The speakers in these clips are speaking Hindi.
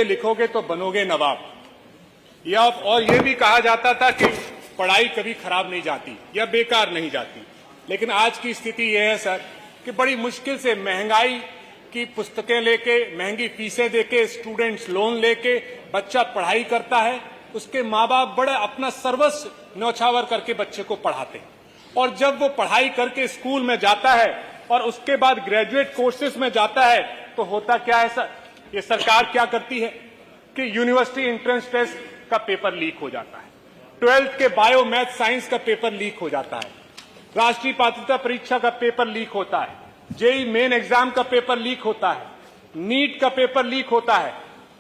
लिखोगे तो बनोगे नवाब। या और ये भी कहा जाता था कि पढ़ाई कभी खराब नहीं जाती या बेकार नहीं जाती, लेकिन आज की स्थिति यह है सर कि बड़ी मुश्किल से महंगाई की पुस्तकें लेके, महंगी फीसें देके, स्टूडेंट्स लोन लेके बच्चा पढ़ाई करता है। उसके माँ बाप बड़े अपना सर्वस्व न्यौछावर करके बच्चे को पढ़ाते हैं, और जब वो पढ़ाई करके स्कूल में जाता है और उसके बाद ग्रेजुएट कोर्सेज में जाता है तो होता क्या है सर, ये सरकार क्या करती है कि यूनिवर्सिटी एंट्रेंस टेस्ट का पेपर लीक हो जाता है, 12th के बायो मैथ साइंस का पेपर लीक हो जाता है, राष्ट्रीय पात्रता परीक्षा का पेपर लीक होता है, जेईई मेन एग्जाम का पेपर लीक होता है, नीट का पेपर लीक होता है,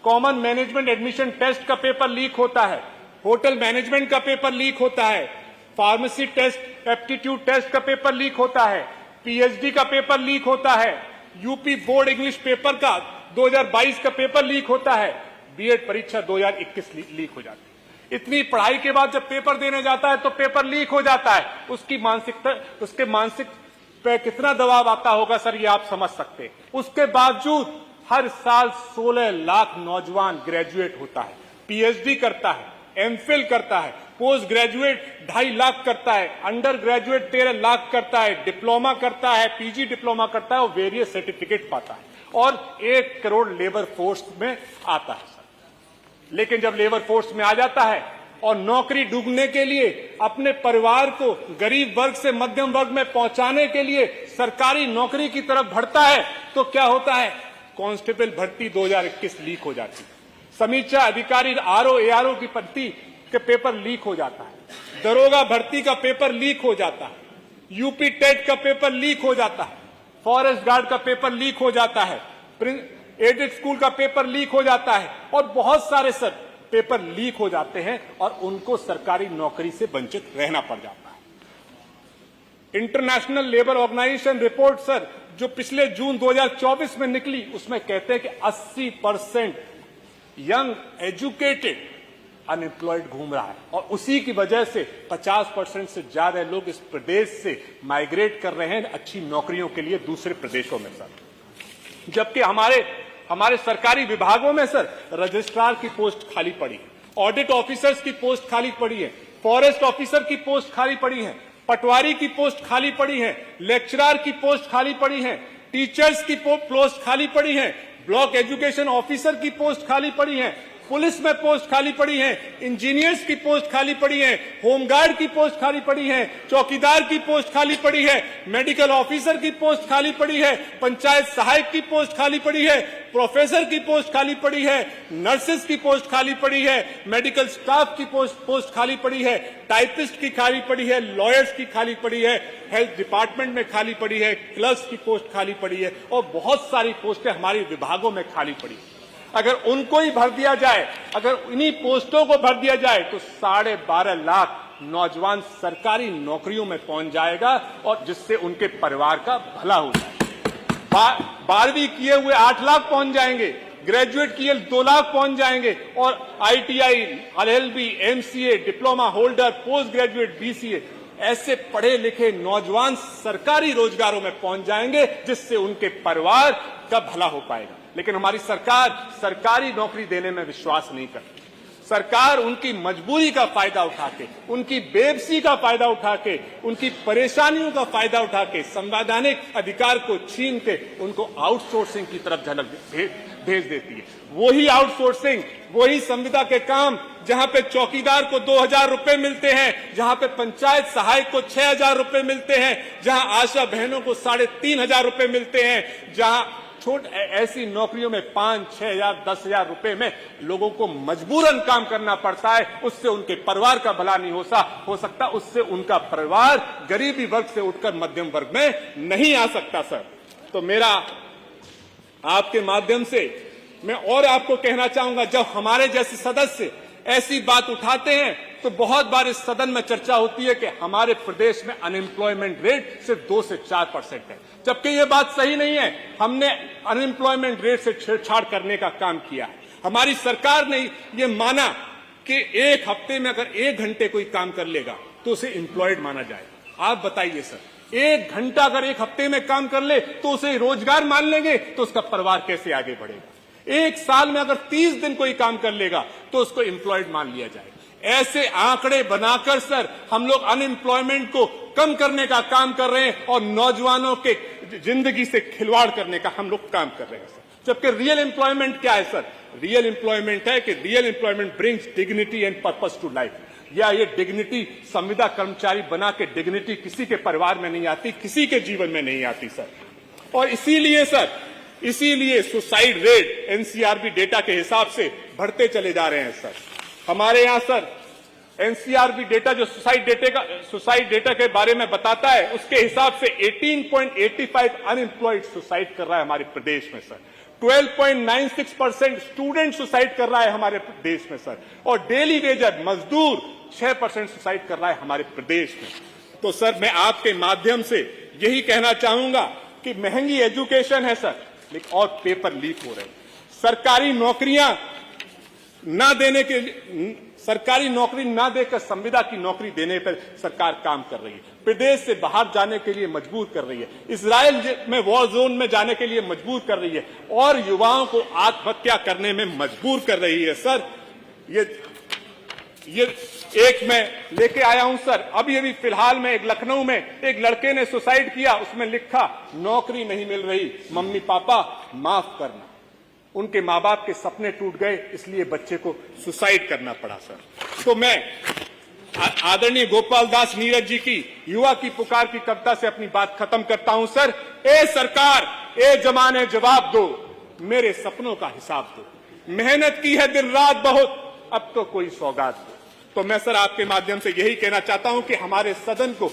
कॉमन मैनेजमेंट एडमिशन टेस्ट का पेपर लीक होता है, होटल मैनेजमेंट का पेपर लीक होता है, फार्मेसी टेस्ट, एप्टीट्यूड टेस्ट का पेपर लीक होता है, पीएचडी का पेपर लीक होता है, यूपी बोर्ड इंग्लिश पेपर का 2022 का पेपर लीक होता है, बीएड परीक्षा 2021 लीक हो जाती है। इतनी पढ़ाई के बाद जब पेपर देने जाता है तो पेपर लीक हो जाता है। उसकी मानसिकता, उसके मानसिक पे कितना दबाव आता होगा सर, ये आप समझ सकते हैं। उसके बावजूद हर साल 16 लाख नौजवान ग्रेजुएट होता है, पीएचडी करता है, एमफिल करता है, पोस्ट ग्रेजुएट 2.5 लाख करता है, अंडर ग्रेजुएट 13 लाख करता है, डिप्लोमा करता है, पीजी डिप्लोमा करता है और वेरियस सर्टिफिकेट पाता है, और 1 करोड़ लेबर फोर्स में आता है सर। लेकिन जब लेबर फोर्स में आ जाता है और नौकरी ढूंढने के लिए अपने परिवार को गरीब वर्ग से मध्यम वर्ग में पहुंचाने के लिए सरकारी नौकरी की तरफ बढ़ता है तो क्या होता है, कांस्टेबल भर्ती 2021 लीक हो जाती है, समीक्षा अधिकारी आरओ एआरओ की भर्ती के पेपर लीक हो जाता है, दरोगा भर्ती का पेपर लीक हो जाता है, यूपी टेट का पेपर लीक हो जाता है, फॉरेस्ट गार्ड का पेपर लीक हो जाता है, एडेड स्कूल का पेपर लीक हो जाता है, और बहुत सारे सर पेपर लीक हो जाते हैं और उनको सरकारी नौकरी से वंचित रहना पड़ जाता है। International labour organisation report sir जो पिछले जून 2024 में निकली, उसमें कहते हैं कि 80% यंग एजुकेटेड अनएम्प्लॉयड घूम रहा है, और उसी की वजह से 50% से ज्यादा लोग इस प्रदेश से माइग्रेट कर रहे हैं अच्छी नौकरियों के लिए दूसरे प्रदेशों में सर। जबकि हमारे सरकारी विभागों में सर रजिस्ट्रार की पोस्ट खाली पड़ी है, ऑडिट ऑफिसर्स की पोस्ट खाली पड़ी है, फॉरेस्ट ऑफिसर की पोस्ट खाली पड़ी है, पटवारी की पोस्ट खाली पड़ी है, लेक्चरर की पोस्ट खाली पड़ी है, टीचर्स की पोस्ट खाली पड़ी है, ब्लॉक एजुकेशन ऑफिसर की पोस्ट खाली पड़ी है, पुलिस में पोस्ट खाली पड़ी है, इंजीनियर्स की पोस्ट खाली पड़ी है, होमगार्ड की पोस्ट खाली पड़ी है, चौकीदार की पोस्ट खाली पड़ी है, मेडिकल ऑफिसर की पोस्ट खाली पड़ी है, पंचायत सहायक की पोस्ट खाली पड़ी है, प्रोफेसर की पोस्ट खाली पड़ी है, नर्सेस की पोस्ट खाली पड़ी है, मेडिकल स्टाफ की पोस्ट खाली पड़ी है, टाइपिस्ट की खाली पड़ी है, लॉयर्स की खाली पड़ी है, हेल्थ डिपार्टमेंट में खाली पड़ी है, क्लर्क्स की पोस्ट खाली पड़ी है, और बहुत सारी पोस्टें हमारे विभागों में खाली पड़ी है। अगर उनको ही भर दिया जाए, अगर इन्हीं पोस्टों को भर दिया जाए तो 12.5 लाख नौजवान सरकारी नौकरियों में पहुंच जाएगा, और जिससे उनके परिवार का भला हो जाएगा। 12वीं किए हुए 8 लाख पहुंच जाएंगे, ग्रेजुएट किए 2 लाख पहुंच जाएंगे, और ITI, LLB, MCA, diploma holder, post graduate, BCA ऐसे पढ़े लिखे नौजवान सरकारी रोजगारों में पहुंच जाएंगे, जिससे उनके परिवार का भला हो पाएगा। लेकिन हमारी सरकार सरकारी नौकरी देने में विश्वास नहीं करती। सरकार उनकी मजबूरी का फायदा उठा के, उनकी बेबसी का फायदा उठा के, उनकी परेशानियों का फायदा उठा के, संवैधानिक अधिकार को छीन के उनको आउटसोर्सिंग की तरफ झलक भेज देती है। वही आउटसोर्सिंग, वही संविदा के काम जहां पे चौकीदार को 2,000 रुपए मिलते हैं, जहां पे पंचायत सहायक को 6,000 रुपए मिलते हैं, जहां आशा बहनों को 3,500 रुपए मिलते हैं, जहां ऐसी नौकरियों में 5, 6,000, 10,000 रुपए में लोगों को मजबूरन काम करना पड़ता है, उससे उनके परिवार का भला नहीं हो सकता, उससे उनका परिवार गरीबी वर्ग से उठकर मध्यम वर्ग में नहीं आ सकता सर। तो मेरा आपके माध्यम से मैं और आपको कहना चाहूंगा, जब हमारे जैसे सदस्य ऐसी बात उठाते हैं तो बहुत बार इस सदन में चर्चा होती है कि हमारे प्रदेश में अनएम्प्लॉयमेंट रेट सिर्फ 2 से 4% है, जबकि ये बात सही नहीं है। हमने अनएम्प्लॉयमेंट रेट से छेड़छाड़ करने का काम किया है। हमारी सरकार ने ये माना कि एक हफ्ते में अगर 1 घंटे कोई काम कर लेगा तो उसे एम्प्लॉयड माना जाएगा। आप बताइए सर, 1 घंटा अगर एक हफ्ते में काम कर ले तो उसे रोजगार मान लेंगे तो उसका परिवार कैसे आगे बढ़ेगा? एक साल में अगर 30 दिन कोई काम कर लेगा तो उसको एम्प्लॉयड मान लिया जाएगा। ऐसे आंकड़े बनाकर सर हम लोग अनएम्प्लॉयमेंट को कम करने का काम कर रहे हैं और नौजवानों के जिंदगी से खिलवाड़ करने का हम लोग काम कर रहे हैं सर। जबकि रियल एम्प्लॉयमेंट क्या है सर? रियल एम्प्लॉयमेंट है कि real employment brings dignity and purpose to life. या ये डिग्निटी संविदा कर्मचारी बना के डिग्निटी किसी के परिवार में नहीं आती, किसी के जीवन में नहीं आती सर। और इसीलिए सुसाइड रेट एनसीआरबी डेटा के हिसाब से बढ़ते चले जा रहे हैं सर। हमारे यहां सर एनसीआरबी डेटा जो सुसाइड डेटा के बारे में बताता है, उसके हिसाब से 18.85 अनएम्प्लॉयड सुसाइड कर रहा है हमारे प्रदेश में सर। 12.96% स्टूडेंट सुसाइड कर रहा है हमारे देश में सर। और डेली वेजर मजदूर 6% सुसाइड कर रहा है हमारे प्रदेश में। तो सर मैं आपके माध्यम से यही कहना चाहूंगा कि महंगी एजुकेशन है सर, लेकिन और पेपर लीक हो रहे हैं। सरकारी नौकरी ना देकर संविदा की नौकरी देने पर सरकार काम कर रही है। प्रदेश से बाहर जाने के लिए मजबूर कर रही है, इजराइल में वॉर जोन में जाने के लिए मजबूर कर रही है और युवाओं को आत्महत्या करने में मजबूर कर रही है सर। ये एक मैं लेके आया हूं सर, अभी फिलहाल में एक लखनऊ में एक लड़के ने सुसाइड किया। उसमें लिखा, नौकरी नहीं मिल रही, मम्मी पापा माफ करना। उनके माँ बाप के सपने टूट गए, इसलिए बच्चे को सुसाइड करना पड़ा सर। तो मैं आदरणीय गोपाल दास नीरज जी की युवा की पुकार की कविता से अपनी बात खत्म करता हूं सर। ए सरकार, ए जमाने जवाब दो, मेरे सपनों का हिसाब दो। मेहनत की है दिन रात बहुत, अब तो कोई सौगात दो। तो मैं सर आपके माध्यम से यही कहना चाहता हूं कि हमारे सदन को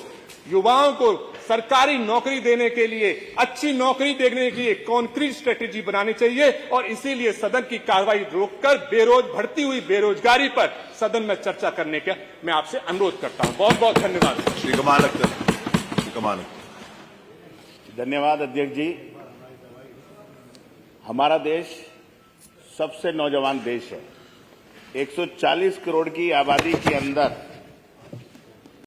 युवाओं को सरकारी नौकरी देने के लिए, अच्छी नौकरी देने के लिए कॉन्क्रीट स्ट्रेटेजी बनानी चाहिए और इसीलिए सदन की कार्रवाई रोककर बढ़ती हुई बेरोजगारी पर सदन में चर्चा करने का मैं आपसे अनुरोध करता हूं। बहुत बहुत धन्यवाद। श्री कमाल धन्यवाद अध्यक्ष जी। हमारा देश सबसे नौजवान देश है। 140 करोड़ की आबादी के अंदर